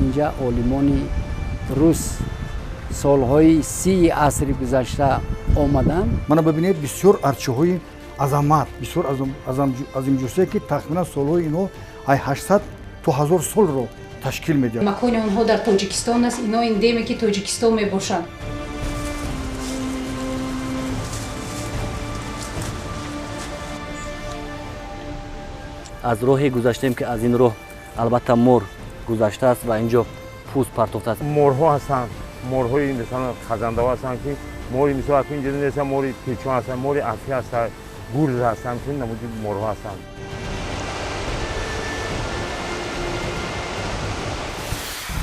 اینجا عالمان روس سالهای 30 عصر گذشته آمدن. مانا ببینید بسیار ارچه‌های عظمت، بسیار عظیم‌جثه که تقریبا سالهای اینو 800 تا 1000 سال رو تشکیل میده. مکان آنها در تاجیکستان است. اینا اندمی که تاجیکستان میباشند. از راهی گذشتیم که از این راه البته مور گذشته است و اینجا پوست پرتافته است. مورها هستند، مورهای مثلا خزنده هستند که موری مثلا اینجا نیست، موری پیچان هستند، موری افی هستند، گورز هستند، که نمود مورها هستند.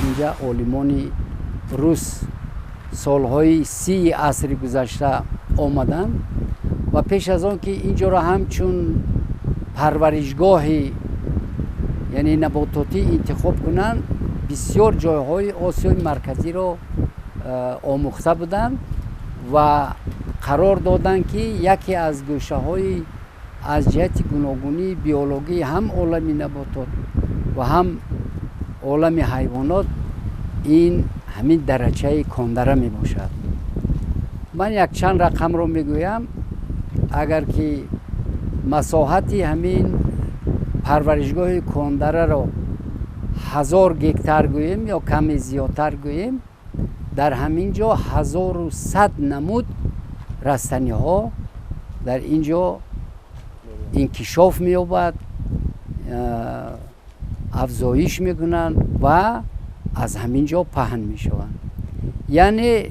اینجا عالمان روس سالهای 30 عصر گذشته آمدن و پیش از آن که اینجا را همچون پرورشگاهی یعنی نباتاتی انتخاب کنند، بسیار جایهای آسیای مرکزی را آموخته بودند و قرار دادند که یکی از گوشه های از جهت گوناگونی بیولوژی هم عالم نباتات و هم عالم حیوانات این همین درجه کاندره می باشد. من یک چند رقم رو می گویم. اگر که مساحتی همین پرورشگاه کاندره رو 1000 گکتار گوییم یا کمی زیادتر گوییم، در همین جا 1100 نمود رستنی ها در اینجا انکشاف می یابد، افزایش می کنند و از همین جا پهن می شوند. یعنی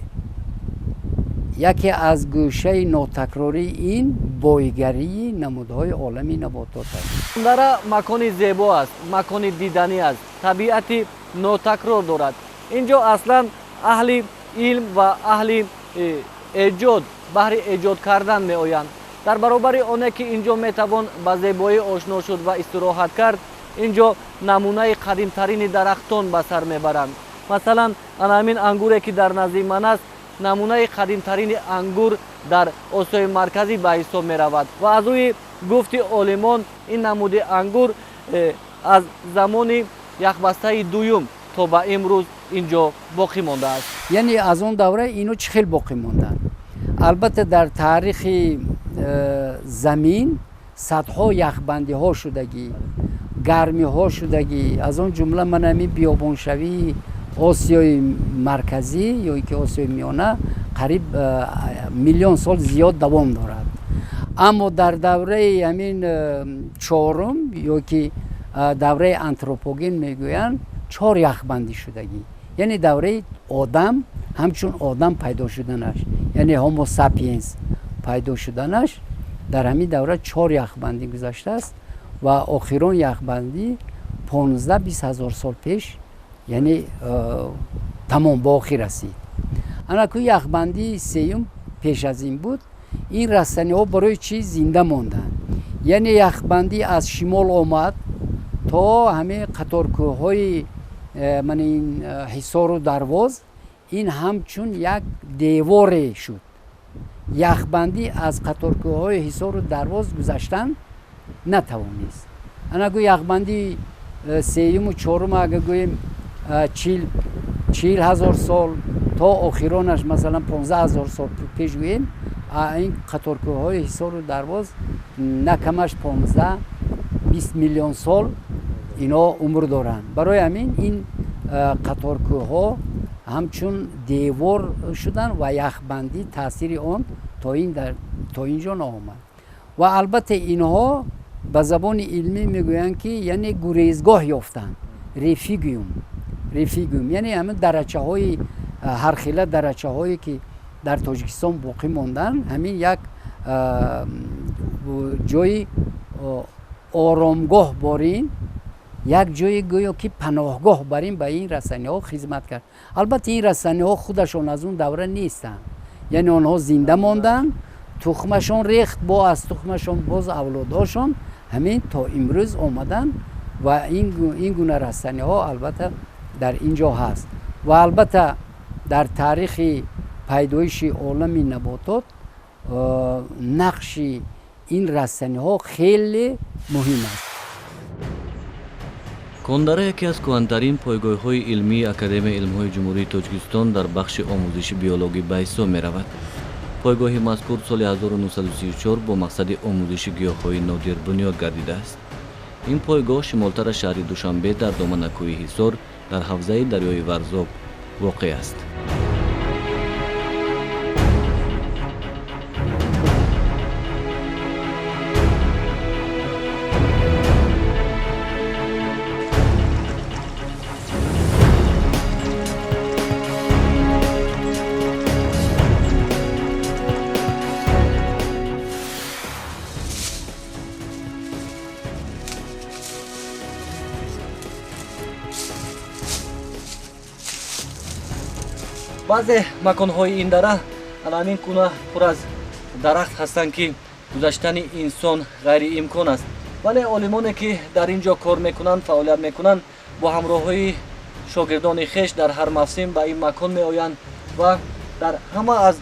یکی از گوشه ناتکراری این بایگری نمودهای عالمی نباتات است. کاندره مکانی زیبا است، مکانی دیدنی است، طبیعتی ناتکرار دارد. اینجا اصلا اهل علم و اهل ایجاد بهر ایجاد کردن می آیند. در برابر آنه که اینجا می توان با زیبایی آشنا شد و استراحت کرد، اینجا نمونه قدیم ترین درختان به سر می برند. مثلا همین انگوری که در نزد من است، نمونه قدیم ترین انگور در آسیای مرکزی به حساب می رود و از روی گفت عالمان این نمود انگور از زمان یک بسته دوم تا به امروز اینجا باقی مانده است. یعنی از اون دوره اینو چخیل باقی ماندن. البته در تاریخ زمین صدها یخبندی ها شدگی، گرمی ها شدگی، از اون جمله من همین بیابان شوی آسیای مرکزی یا که آسیای میانه قریب میلیون سال زیاد دوام دارد. اما در دوره همین چهارم یا که دوره آنتروپوژن میگویند 4 یخبندی شدگی، یعنی دوره آدم همچون آدم پیدا شدنش، یعنی هومو ساپینس پیدا شدنش در همین دوره 4 یخبندی گذشته است و آخرین یخبندی 15-20 هزار سال پیش یعنی تمام با آخر رسید. انکو یخبندی سیوم پیش از این بود. این رستنی ها برای چی زنده ماندن؟ یعنی یخبندی از شمال آمد تا همه قطارکوه های من این حصار و درواز، این همچون یک دیواره شد. یخبندی از قطارکوه های حصار و درواز گذشتن نتوانست. انکو یخبندی سیوم و چهارم اگر گوییم 40 هزار سال تا آخرانش مثلا 15 هزار سال پیش گوییم، این قطارکوه های حصار و درواز نکمش 15-20 میلیون سال اینا عمر دارن. برای همین این قطارکوه ها همچون دیوار شدن و یخبندی تاثیر آن تا اینجا نآمد. و البته اینها به زبان علمی میگویند که یعنی گریزگاه یافتن، ریفیگیوم یعنی همین درچه های هر خیله درچه هایی که در تاجیکستان باقی ماندن، همین یک جای آرامگاه بارین، یک جای گویا که پناهگاه برین به این رسانه ها خدمت کرد. البته این رسانه ها خودشون از اون دوره نیستن، یعنی آنها زنده ماندن، تخمشون ریخت، با از تخمشون باز اولاداشون همین تا امروز آمدن و این گونه رسانه ها البته در اینجا هست. و البته در تاریخ پیدایش عالم نباتات نقش این رسانه ها خیلی مهم است. кондара яке аз кӯҳантарин пойгоҳҳои илмии академияи илмҳои ҷумҳурии тоҷикистон дар бахши омӯзиши биологӣ ба ҳисоб меравад. пойгоҳи мазкур соли 1934 бо мақсади омӯзиши гиёҳҳои нодир бунёд гардидааст. ин пойгоҳ шимолтара шаҳри душанбе дар доманакӯҳи ҳисор дар ҳавзаи дарёи варзоб воқеъ аст. баъзе маконҳои ин дара аланин куна пур аз дарахт ҳастанд ки гузаштани инсон ғайриимкон аст, вале олимоне ки дар ин ҷо кор мекунанд, фаъолият мекунанд, бо ҳамроҳии шогирдони хеш дар ҳар мавсим ба ин макон меоянд ва дар ҳама аз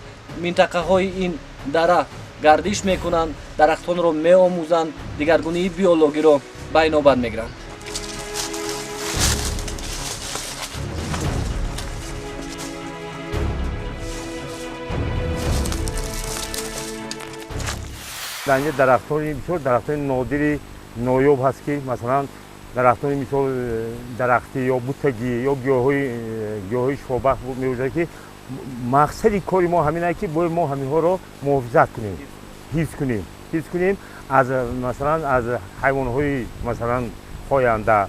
минтақаҳои ин дара гардиш мекунанд, дарахтонро меомӯзанд, дигаргунии биологиро ба инобат мегиранд. дар инҷо дарахтони бисёр дарахтони нодири ноёб ҳаст ки масалан дарахтони мисол дарахти ё бутагӣ ё гиёҳҳои шифобахш мебошад ки мақсади кори мо ҳамин аст ки бояд мо ҳаминҳоро муҳофизат кунем, ҳифз кунем аз масалан аз ҳайвонҳои масалан хоянда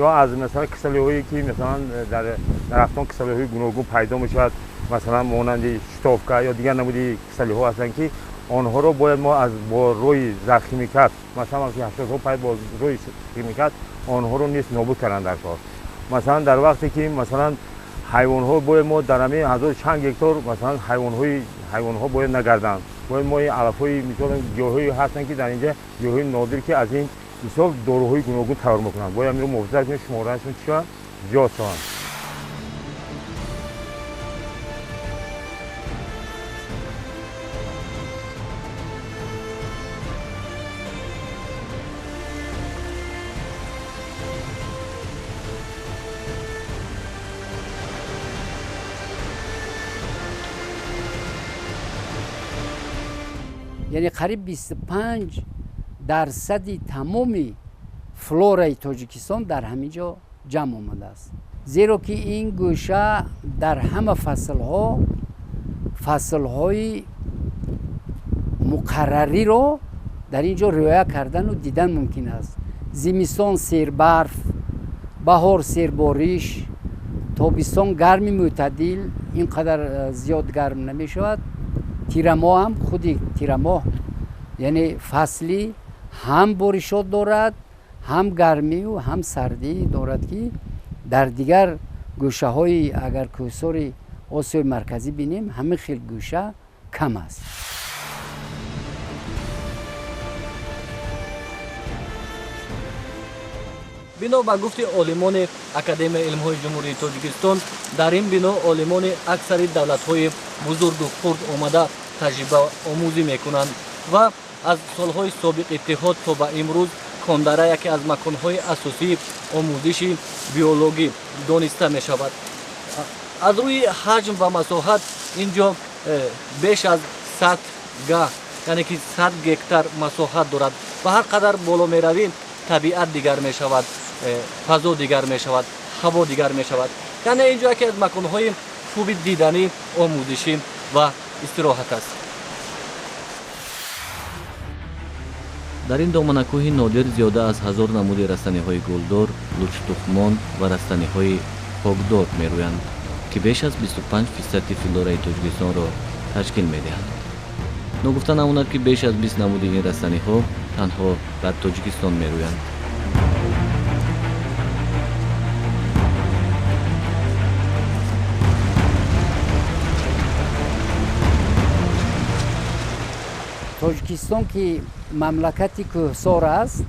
ё аз масалан касалиҳое ки масалан дар дарахтон касалиҳои гуногун пайдо мешавад, масалан монанди штовка ё дигар намуди касалиҳо ҳастанд ки онҳоро бояд мо аз бо рӯи захимикат масалан вақти ҳашаротҳо пайд бо рӯи химикат онҳоро низ нобуд кардан дар кор. масалан дар вақте ки масалан ҳайвонҳо бояд мо дар ҳамин 1000 гектор масалан ҳайвонҳо бояд нагарданд, бояд мо алафҳои мисол гиёҳҳои ҳастанд ки дар инҷа гиёҳҳои нодир ки аз ин мисол доруҳои гуногун тайёр мекунанд, бояд аминро муҳофизат кунем, шуморашон чӣ шаванд, зиёд шаванд. یعنی قریب 25% تمامی فلورای تاجیکستان در همینجا جمع آمده است. زیرا که این گوشه در همه فصلهای مقرری رو در اینجا رعایت کردن و دیدن ممکن است. زمستان سیر برف، بهار سیر بارش، تابستان گرمی معتدل، اینقدر زیاد گرم نمی شود. تیرماه هم خودی تیرماه یعنی فصلی هم بارشات دارد، هم گرمی و هم سردی دارد که در دیگر گوشه های اگر کوهسار آسیای مرکزی بینیم همین خیلی گوشه کم است. бино ба гуфти олимони академияи илмҳои ҷумҳурии тоҷикистон, дар ин бино олимони аксари давлатҳои бузургу хурд омада таҷриба омӯзӣ мекунанд ва аз солҳои собиқ иттиҳод то ба имрӯз кондара яке аз маконҳои асосии омӯзиши биологӣ дониста мешавад. аз рӯи ҳаҷм ва масоҳат инҷо беш аз 100 га яъне ки 100 гектар масоҳат дорад ва ҳар қадар боло меравӣ табиат дигар мешавад, фазо дигар мешавад, ҳаво дигар мешавад. яъне инҷо яке аз маконҳои хуби диданӣ, омӯзишӣ ва истироҳат аст. дар ин доманакӯҳи нодир зиёда аз 1000 намуди растаниҳои гулдор, лучтухмон ва растаниҳои хокдор мерӯянд ки беш аз 25% флораи тоҷикистонро ташкил медиҳанд. ногуфта намонад ки беш аз 20 намуди ин растаниҳо танҳо дар тоҷикистон мерӯянд. тоҷикистон ки мамлакати кӯҳсор аст,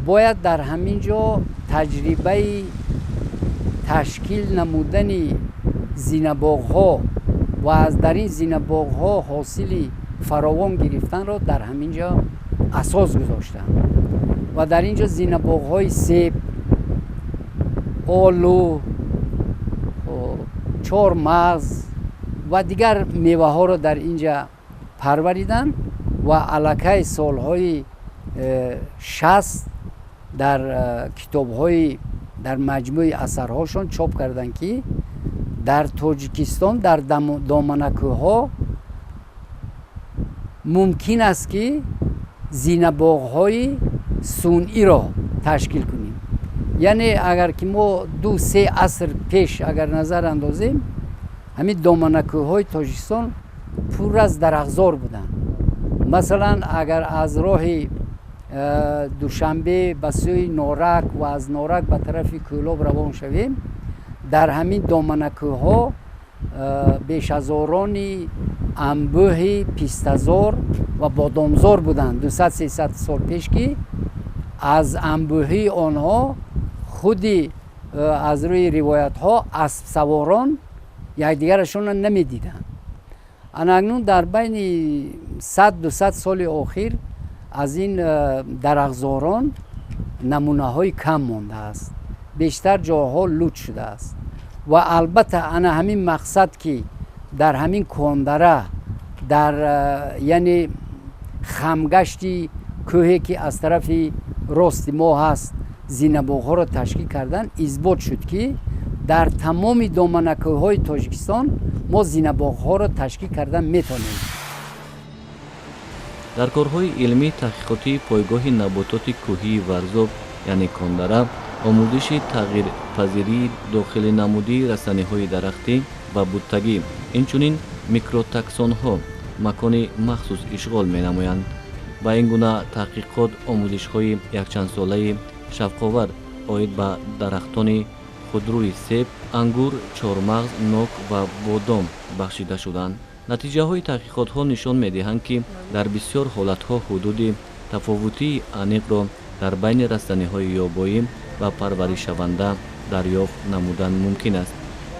бояд дар ҳамин ҷо таҷрибаи ташкил намудани зинабоғҳо ва аз дар ин зинабоғҳо ҳосили фаровон гирифтанро дар ҳамин ҷо асос гузоштанд ва дар ин ҷо зинабоғҳои себ, олу, чормағз و دیگر میوه ها رو در اینجا پروریدن و علاقه سالهای 60 در کتاب های در مجموع اثرهاشون چاپ کردن که در تاجیکستان در دامنکوها ممکن است که زینه‌باغ های صنعی را تشکیل کنیم. یعنی اگر که ما 2-3 عصر پیش اگر نظر اندازیم همین دامنکوهای تاجیکستان پر از درختزار بودن. مثلا اگر از راه دوشنبه به سوی نورک و از نورک به طرف کولاب روان شویم در همین دامنکوها بیش از هزارانی انبوه پیستزار و بادامزار بودند 200-300 سال پیش که از انبوه آنها خودی از روی روایت ها اسب سواران یکدیگرشون نمی دیدن. اکنون در بین 100-200 سال اخیر از این درختزاران نمونه های کم مانده است، بیشتر جاها لوت شده است و البته انا همین مقصد که در همین کندره در یعنی خمگشتی کوهی که از طرف راست ما هست زینه‌باغ ها را تشکیل کردن اثبات شد که در تمام دامنکوهای تاجیکستان ما زینه‌باغ ها را تشکیل کردن میتونیم. در کارهای علمی تحقیقاتی پایگاه نباتات کوهی ورزاب یعنی کندره، آموزش تغییرپذیری داخل نمودی رسانه‌های درختی و بوتگی، اینچنین میکروتاکسون‌ها مکان مخصوص اشغال می‌نمایند. با این گونه تحقیقات آموزش‌های یکچند ساله شفق‌آور آید به درختان خودروی سیب، انگور، چهارمغز، نوک و بادام بخشیده شدند. نتیجه های تحقیقات ها نشان می دهند که در بسیار حالت ها حدود تفاوتی عمیق را در بین رستنی های یابایی و پرورش شونده دریافت نمودن ممکن است.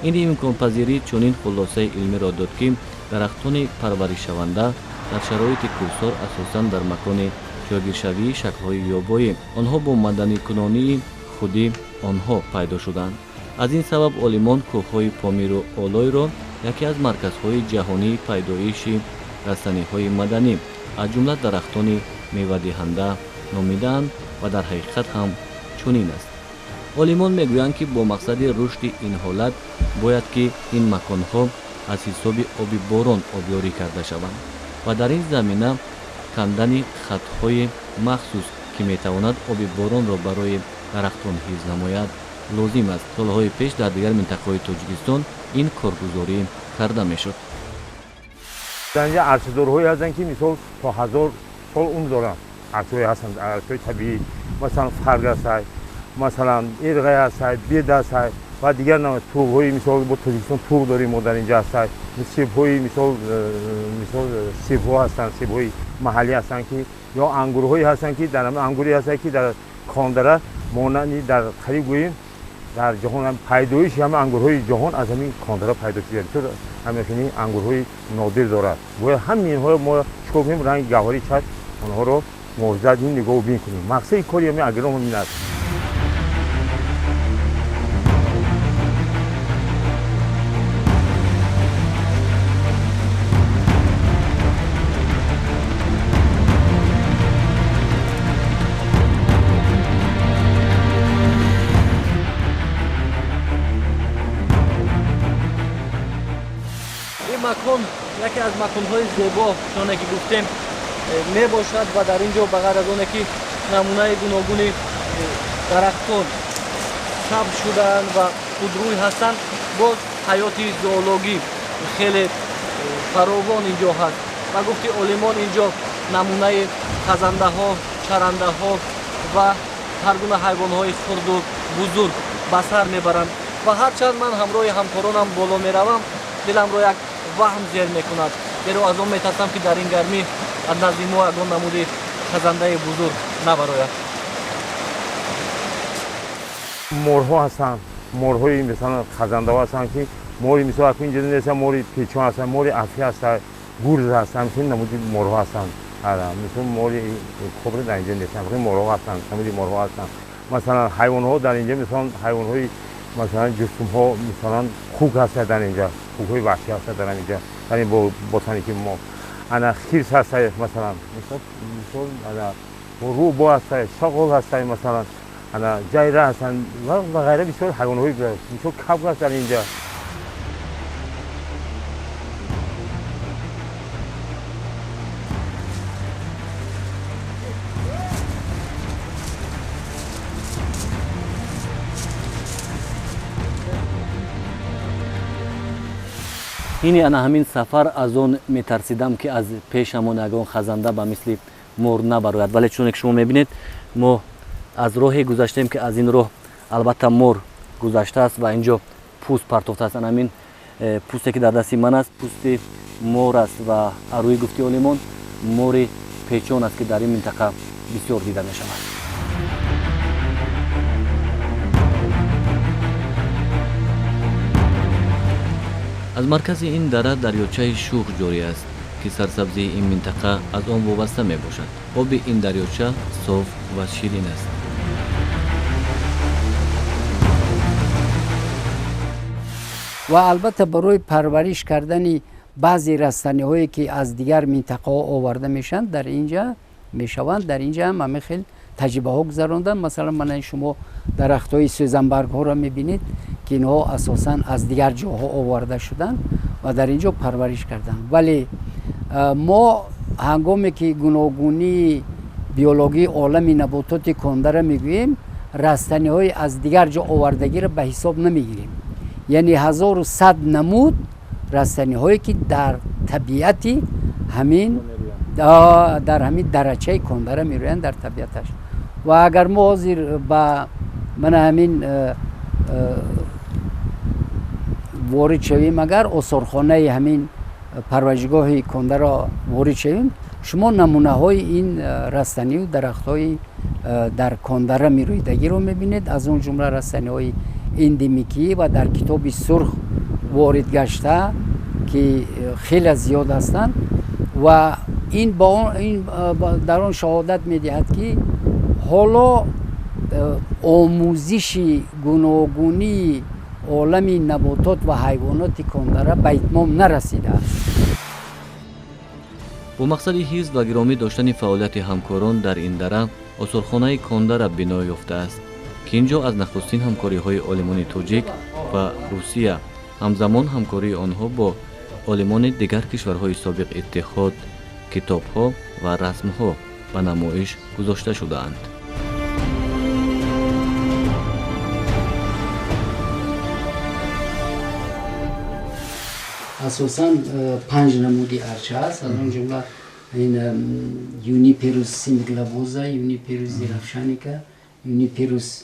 این امکان پذیری چنین خلاصه علمی را داد که درختان پرورش شونده در شرایط کوهسار اساساً در مکان جاگیرشوی شکل های یابایی آنها با مدنی کنانی خودی آنها پیدا شدند. از این سبب عالمان کوههای پامیر و آلای را یکی از مرکزهای جهانی پیدایش رسانه‌های مدنی از جمله درختان میوه دهنده نامیدند و در حقیقت هم چنین است. عالمان میگویند که با مقصد رشد این حالت باید که این مکانها از حساب آب باران آبیاری کرده شوند و در این زمینه کندن خطهای مخصوص که میتواند آب باران را برای درختان حفظ نماید لازم است. سالهای پیش در دیگر منطقه‌های تاجیکستان این کارگزاری کرده میشد. در اینجا ارچه‌دارهایی هستند که مثال تا 1000 سال عمر دارند. ارچه‌هایی هستند، ارچه‌های طبیعی، مثلا فرگ است، مثلا ارغی است، بید است و دیگر نوع توغ‌های مثال با تاجیکستان توغ داریم ما در اینجا هست. سیب‌های مثال سیب‌ها هستند، سیب‌های محلی هستند که یا انگورهایی هستند که در انگوری هستند که در کندره مانند در قریب گوییم در جهان هم پیدایش همه انگورهای جهان از همین کندره پیدا شده. چون همین انگورهای نادر دارد. باید همین ها ما چیکار کنیم؟ رنگ گوهری چشم آنها رو محافظت کنیم، نگاه و بین کنیم. مقصد کاری همین اگرام همین است. مکان یکی از مکان‌های زیبا چونه که گفتیم می باشد و در اینجا بغیر از آنه که نمونه گوناگون درختان چپ شدن و خودروی هستند، باز حیات زئولوژی خیلی فراوان اینجا هست و گفتی عالمان اینجا نمونه خزنده ها، چرنده ها و هر گونه حیوان های خرد و بزرگ به سر میبرند و هرچند من همراه همکارانم بالا میروم دلم رو یک وهم زیر میکند. زیرا از آن میترسم که در این گرمی از نزد ما یگان نمود خزنده بزرگ نبراید. مرغ‌ها هستند، مرغ‌های مثلا خزنده ها هستند که موری مثلا اکنون اینجا نیستن، موری پیچان هستند، موری افی هستند، گرز هستند، همین نمود مرغ‌ها هستند. مثلا موری کبر در اینجا نیستن، همین مرغ‌ها هستند، نمود مرغ‌ها هستند. مثلا حیوان‌ها در اینجا مثلا حیوان‌های مثلا جسم ها مثلا خوک هست در اینجا، خوک های وحشی هست در اینجا، یعنی با بوتانیکی ما انا خیرس هست مثلا انا روبو هست، شغل هست مثلا انا جایره هستن و غیره بسیار حیوان های بسیار کبک هست در اینجا. اینی انا همین سفر از اون میترسیدم که از پیشمون اگه اون خزنده به مثل مور نبروید، ولی چون که شما میبینید ما از راهی گذشتیم که از این راه البته مور گذشته است و اینجا پوست پرتوفته است. همین پوستی که در دستی من است پوست مور است و اروی گفتی اولیمون مور پیچون است که در این منطقه بسیار دیده می شود. از مرکز این دره دریاچه شوخ جاری است که سرسبزی این منطقه از آن وابسته می باشد. آب این دریاچه صاف و شیرین است. و البته برای پرورش کردن بعضی رستنی هایی که از دیگر منطقه ها آورده میشن در اینجا میشوند، در اینجا هم همه خیلی تجربه ها گذراندن. مثلا من شما درخت های سوزنبرگ ها را میبینید که اینها اساسا از دیگر جاها آورده شدن و در اینجا پرورش کردن. ولی ما هنگامی که گوناگونی بیولوژی عالم نباتات کنده را میگوییم رستنی های از دیگر جا آوردگی را به حساب نمیگیریم. یعنی 1100 نمود رستنی هایی که در طبیعتی همین در همین درچه کندره میرویند در طبیعتش. و اگر ما حاضر با من همین وارد شویم، اگر آثارخانه همین پرورشگاه کنده را وارد شویم، شما نمونه های این رستنی و درخت های در کندره میرویدگی رو میبینید. از اون جمله رستنی های اندمیکی و در کتاب سرخ وارد گشته که خیلی زیاد هستند و این در آن شهادت میدهد که حالا آموزش گوناگونی عالم نباتات و حیوانات کندره به اتمام نرسیده است. با مقصد حفظ و گرامی داشتن فعالیت همکاران در این دره آثارخانه کنده را بنا یافته است که اینجا از نخستین همکاری های عالمان تاجیک و روسیه همزمان همکاری آنها با عالمان دیگر کشورهای سابق اتحاد کتاب ها و رسم ها به نمایش گذاشته شده اند. اساساً 5 نمودی ارچه است. از اون جمله این یونیپیروس سیمگلابوزا، یونیپیروس درفشانیکا، یونیپیروس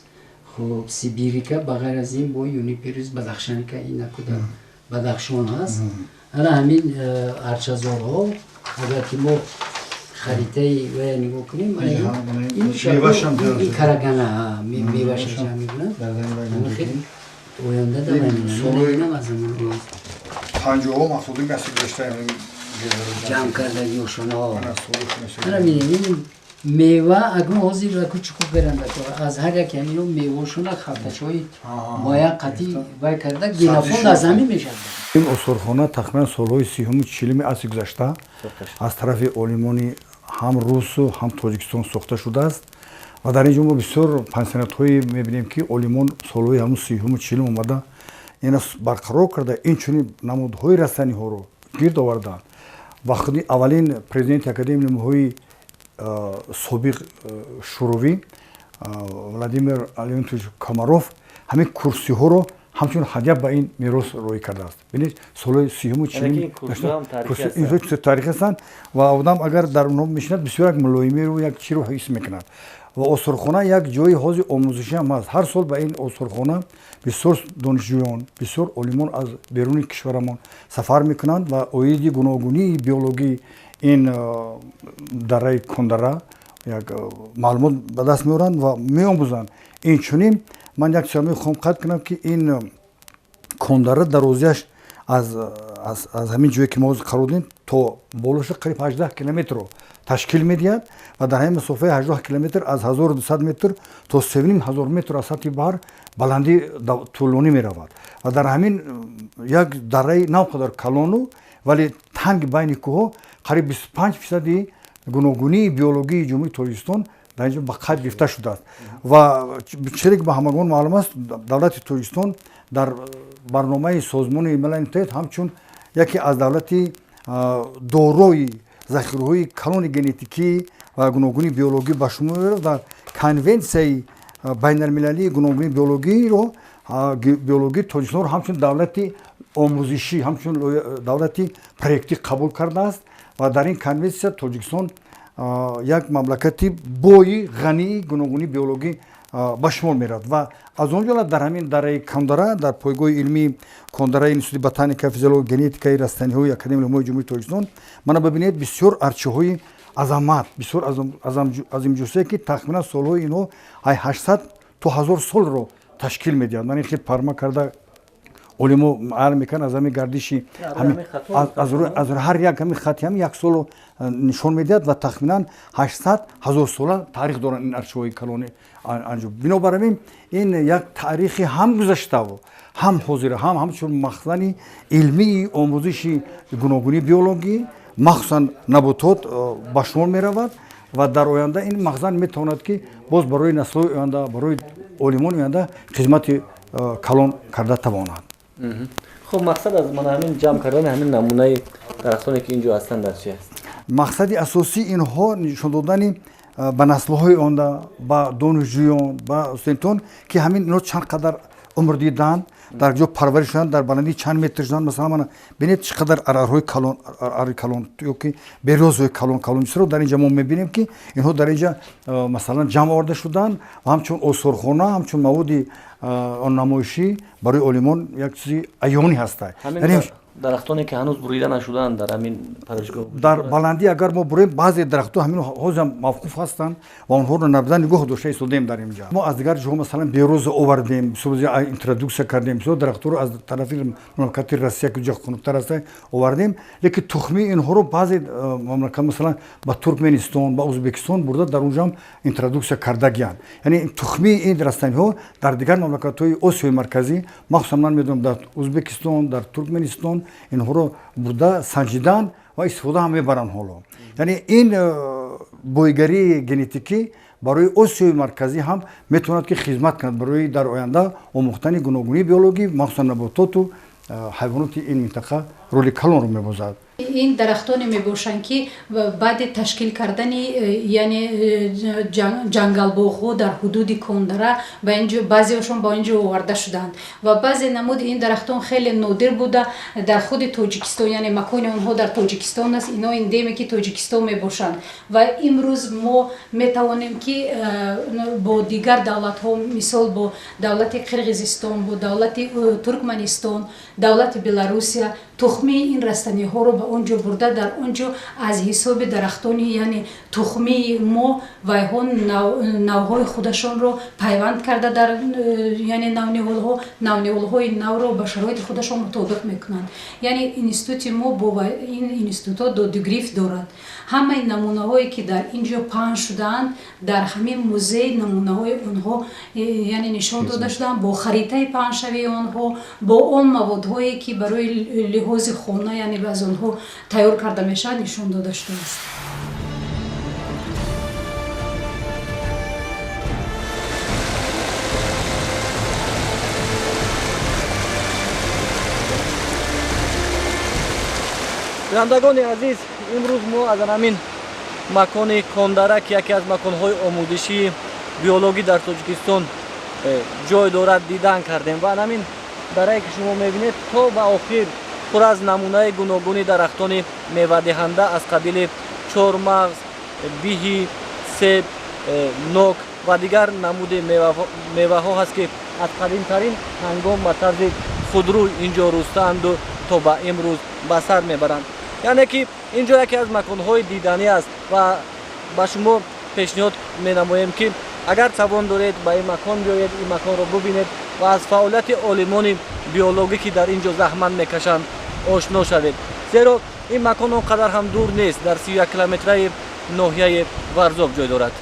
خب سیبیریکا، بغیر از این با یونیپیروس بدخشانیکا اینا کدام بدخشان هست. انا همین ارچه‌زارها اگر که ما خریطه و نگاه کنیم این کارگانه ها میوه‌اش جمع می‌کنن. خیلی اوینده داریم از اون 50 محصولی کسی گشته جمع کردگی ها. من می‌بینیم میوه اگر حاضر را کوچیک برنده که از هر یک همین میوه‌شون خلطه‌های مایع قطعی وای کرده گینافون از همین میشه. این آثارخانه تقریبا سالهای 30-40 عصر گذشته از طرف عالمانی هم روس و هم تاجیکستان ساخته شده است و در اینجا ما بسیار پنسیونات‌هایی می‌بینیم که عالمان سالهای همون 30-40 اومده اینا برقرار کرده این چنین نمودهای رسانی‌ها رو گرد آوردن. وقتی اولین پرزیدنت اکادمی نمودهای سابق شوروی ولادیمیر لئونتوویچ کاماروف همین کرسی ها رو همچنین هدیه به این میراث روی کرده است. ببینید سال 30-40 این تاریخی هستند و آدم اگر در اونها میشند بسیار یک ملایمی رو یک چی رو حس میکنند و آثارخانه یک جای حوزه آموزشی هم است. هر سال به این آثارخانه بسیار دانشجویان بسیار عالمان از بیرون کشورمان سفر میکنند و اویدی گوناگونی بیولوژی این دره کندره یک معلومات به دست میارند و میآموزند. این چنین من یک چیز میخوام قطع کنم که این کندره درازیش از همین جایی که ما قرار دادیم تا بالاش قریب 18 کیلومتر ташкил медиҳад ва дар ҳамин масофаи 18 километр аз 1200 метр то 3500 метр аз сатҳи баҳр баландӣ тӯлонӣ меравад ва дар ҳамин як дараи навқадар калону вале танги байни кӯҳҳо қариб 25% гуногунии биологии ҷумҳурии тоҷикистон дар инҷо ба қайд гирифта шудааст ва чире ки ба ҳамагон маълум аст давлати тоҷикистон дар барномаи созмони милали муттаҳид ҳамчун яке аз давлати дорои захираҳои калони генетикӣ ва гуногунии биологӣ ба шумор мерафт ва конвенсияи байналмилалии гуногунии биологиро биологии тоҷикистонро ҳамчун давлати омӯзишӣ ҳамчун давлати проектӣ қабул кардааст ва дар ин конвенсия тоҷикистон як мамлакати бои ғании гуногунии биологӣ ба шумор меравад ва аз он ҷумла дар ҳамин дараи кондара дар пойгоҳи илмии кондараи институти ботаника физиология генетикаи растаниҳои академияи илмҳои ҷумҳурии тоҷикистон мана бибинед бисёр арчаҳои азамат бисёр азимҷусие ки тахминан солҳои инҳо 800 то 1000 солро ташкил медиҳад. Ман ин хел парма карда олимо маълум мекунанд аз ҳамин гардиши аз ҳар як ҳамин хати ҳам як соло нишон медиҳад ва тахминан 800,000 сола таърих доранд ин арчаҳои калони анҷум. Бинобар ҳамин ин як таърихи ҳам гузаштаво ҳам ҳозира ҳамчун махзани илмии омӯзиши гуногунии биологӣ махсусан наботот ба шумор меравад ва дар оянда ин махзан метавонад ки боз барои наслҳои оянда барои олимони оянда хизмати калон карда тавонад. خب مقصد از من همین جمع کردن همین نمونه درختانی که اینجا هستن در چی است؟ مقصد اساسی اینها نشان دادن به نسل‌های آینده با دانشجویان با استادان که همین اینا چند قدر عمر دیدن در جا پرورش شدن در بلندی چند متر شدن مثلا من ببینید چقدر ارهای کلون یا که بریازهای کلون رو در اینجا ما می‌بینیم که اینها در اینجا مثلا جمع آورده شدن و همچون آثارخانه همچون مواد نمایشی برای عالمان یک چیزی عیانی هست. همین درختانی که هنوز بریده نشدن در همین پرورشگاه در بلندی اگر ما بریم بعضی درخت‌ها همین حوزه موقوف هستند و اونها رو نبودن نگاه داشته ایستادیم در اینجا. ما از دیگر جاها مثلا بیروز آوردیم، سوزی اینترودوکسیون کردیم، سو درخت‌ها رو از طرف مملکت روسیه که جا خنک‌تر است آوردیم، لیکن تخمی اینها رو بعضی مملکت مثلا با ترکمنستان، با ازبکستان برده در اونجا اینترودوکسیون کرده گیان. یعنی تخمی این درخت‌ها در دیگر مملکت‌های آسیای مرکزی مخصوصا من می‌دونم در ازبکستان، در ترکمنستان اینها رو برده سنجیدن و استفاده هم میبرن حالا. یعنی این بویگری ژنتیکی برای آسیای مرکزی هم میتواند که خدمت کند برای در آینده آموختن گوناگونی بیولوژی مخصوصا نباتات و حیوانات این منطقه رولی کلان رو میبازد. این درختانی میباشند که بعد تشکیل کردن یعنی جنگل باغ‌ها در حدود کندره با اینجا بعضیشون با اینجا آورده شدند و بعضی نمود این درختان خیلی نادر بوده در خود تاجیکستان یعنی مکان اونها در تاجیکستان است اینا اندمی که تاجیکستان میباشند و امروز ما میتوانیم که با دیگر دولت ها مثال با دولت قرقیزستان با دولت ترکمنستان دولت بلاروسیا تخمی این رستنی ها رو به اونجا برده در اونجا از حساب درختانی یعنی تخمی ما و نوهای خودشان رو پیوند کرده در یعنی نونیول های نو رو به شرایط خودشان مطابق میکنند یعنی اینستیتوت ما با این اینستیتوت دو دیگریف دارد همه این نمونه هایی که در اینجا پنج شدند در همین موزه نمونه های اونها یعنی نشان داده شدند با خریطه پنجشوی اونها با اون مواد هایی که برای لحاظ خانه یعنی از اونها تیار کرده میشه نشان داده شده است. بینندگان عزیز امروز ما از همین مکان کندره که یکی از مکان‌های آموزشی بیولوژی در تاجیکستان جای دارد دیدن کردیم و همین درایی که شما می‌بینید تا به آخر پر از نمونه گوناگونی درختان میوه‌دهنده از قبیل چهارمغز، بیهی، سیب، نوک و دیگر نمود میوه‌ها هست که از قدیم‌ترین هنگام به طرز خودرو اینجا رستند و تا به امروز به سر میبرند. یعنی که اینجا یکی از مکان‌های دیدنی است و با شما پیشنهاد می‌نماییم که اگر توان دارید به این مکان بیایید این مکان رو ببینید و از فعالیت عالمان بیولوژی که در اینجا زحمت میکشند آشنا شوید زیرا این مکان اونقدر هم دور نیست در 31 کیلومتری ноҳияи варзоб ҷой дорад.